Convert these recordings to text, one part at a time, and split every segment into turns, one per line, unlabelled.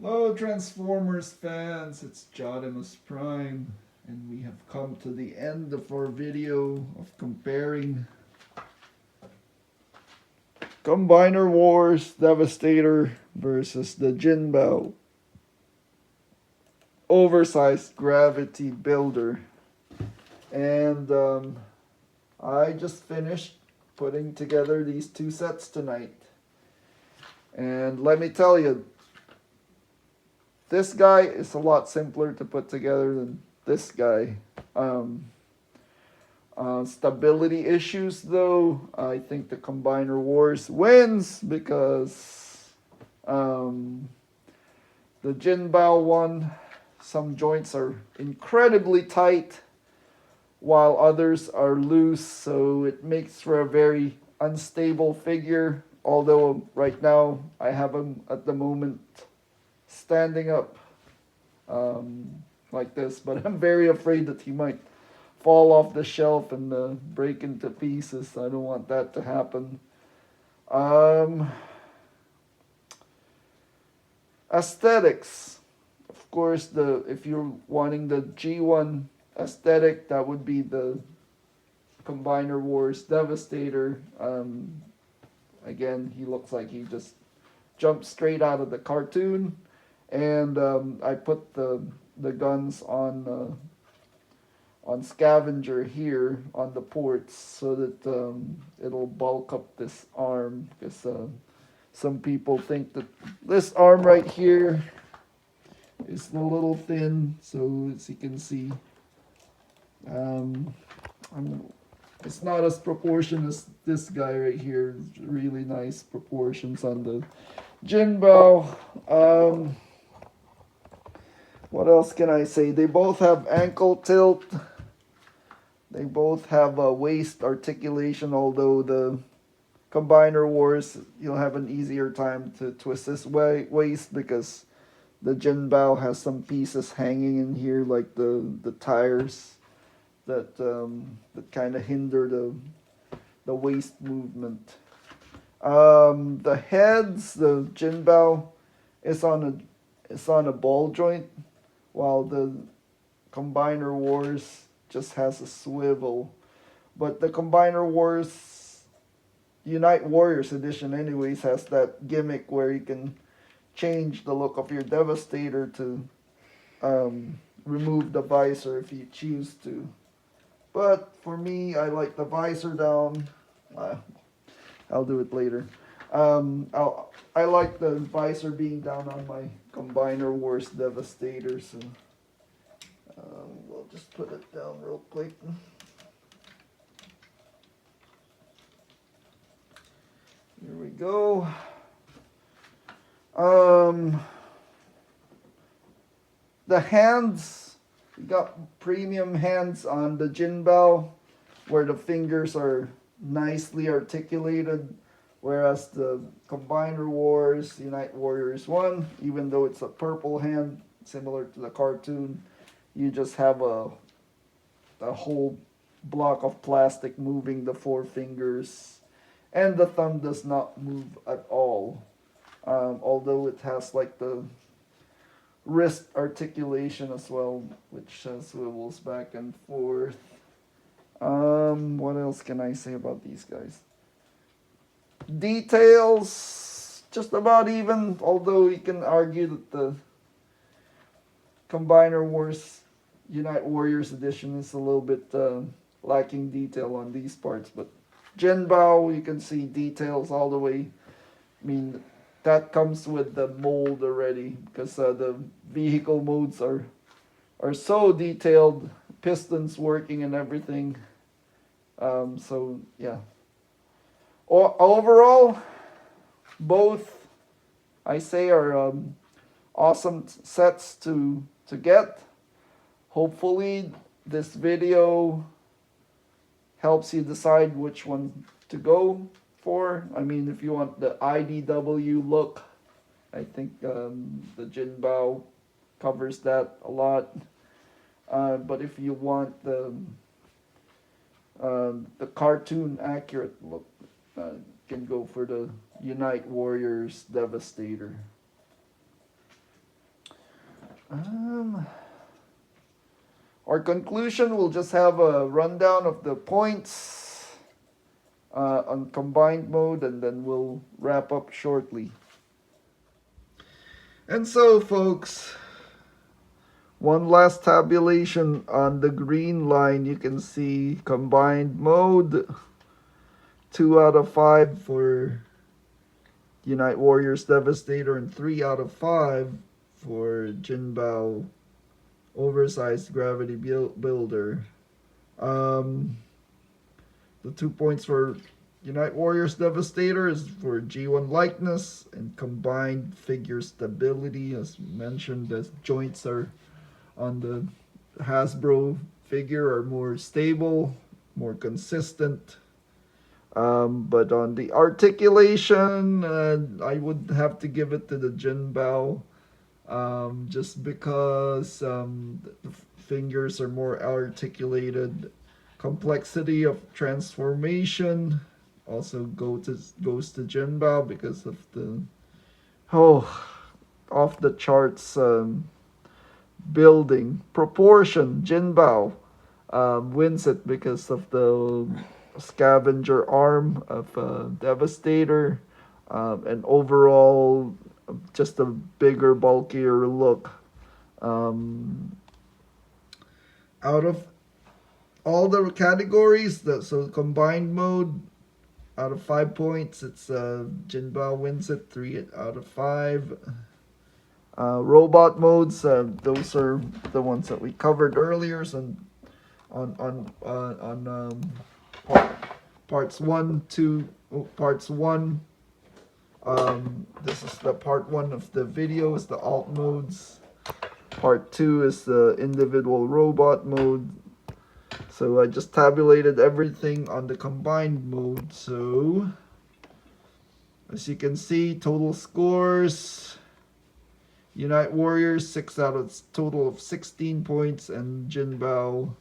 Hello Transformers fans, it's Jodimus Prime, and we have come to the end of our video of comparing Combiner Wars Devastator versus the Jinbao Oversized Gravity Builder. And I just finished putting together these two sets tonight. And let me tell you, this guy is a lot simpler to put together than this guy. Stability issues, though, I think the Combiner Wars wins because the Jinbao one, some joints are incredibly tight while others are loose, so it makes for a very unstable figure. Although right now I have him at the moment standing up like this, but I'm very afraid that he might fall off the shelf and break into pieces. I don't want that to happen. Aesthetics, of course, if you're wanting the G1 aesthetic, that would be the Combiner Wars Devastator. Again, he looks like he just jumped straight out of the cartoon. And I put the guns on scavenger here on the ports so that it'll bulk up this arm, because some people think that this arm right here is a little thin. So as you can see, it's not as proportioned as this guy right here. It's really nice proportions on the Jinbao. What else can I say? They both have ankle tilt. They both have a waist articulation, although the Combiner Wars, you'll have an easier time to twist this waist because the Jinbao has some pieces hanging in here, like the tires that kind of hinder the waist movement. The heads, the Jinbao is on a ball joint, while the Combiner Wars just has a swivel. But the Combiner Wars Unite Warriors edition anyways has that gimmick where you can change the look of your Devastator to remove the visor if you choose to. But for me, I like the visor down. I'll do it later. I like the visor being down on my Combiner Wars Devastator, so we'll just put it down real quick. Here we go. The hands, we got premium hands on the Jinbao, where the fingers are nicely articulated. Whereas the Combiner Wars Unite Warriors 1, even though it's a purple hand, similar to the cartoon, you just have a whole block of plastic moving the four fingers. And the thumb does not move at all. Although it has like the wrist articulation as well, which swivels back and forth. What else can I say about these guys? Details, just about even, although you can argue that the Combiner Wars Unite Warriors edition is a little bit lacking detail on these parts. But Jinbao, you can see details all the way. I mean, that comes with the mold already, because the vehicle modes are so detailed, pistons working and everything. So yeah. Overall, both I say are awesome sets to get. Hopefully this video helps you decide which one to go for. I mean, if you want the IDW look, I think the Jinbao covers that a lot. But if you want the cartoon accurate look, can go for the Unite Warriors Devastator. Um, our conclusion, we'll just have a rundown of the points on combined mode, and then we'll wrap up shortly. And so, folks, one last tabulation on the green line. You can see combined mode, 2 out of 5 for Unite Warriors Devastator, and 3 out of 5 for Jinbao Oversized Gravity Builder. The 2 points for Unite Warriors Devastator is for G1 likeness and combined figure stability. As mentioned, the joints are on the Hasbro figure are more stable, more consistent. But on the articulation, I would have to give it to the Jinbao, just because the fingers are more articulated. Complexity of transformation also goes to Jinbao because of the off the charts building proportion. Jinbao wins it because of the scavenger arm of Devastator, and overall just a bigger, bulkier look. Out of all the categories, so combined mode, out of 5 points, it's Jinbao wins it, 3 out of 5. Robot modes, those are the ones that we covered earlier. So on parts 1, 2, parts 1. This is the part 1 of the video, is the alt modes. Part 2 is the individual robot mode. So I just tabulated everything on the combined mode. So as you can see, total scores: Unite Warriors 6 out of total of 16 points, and Jinbao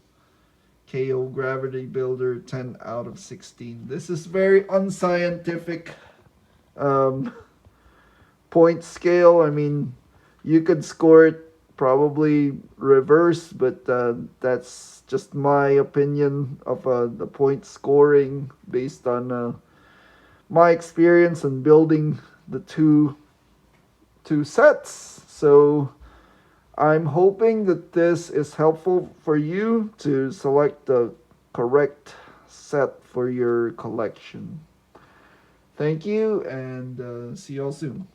KO Gravity Builder 10 out of 16. This is very unscientific point scale. I mean, you could score it probably reverse, but that's just my opinion of the point scoring based on my experience in building the two sets. So I'm hoping that this is helpful for you to select the correct set for your collection. Thank you, and see you all soon.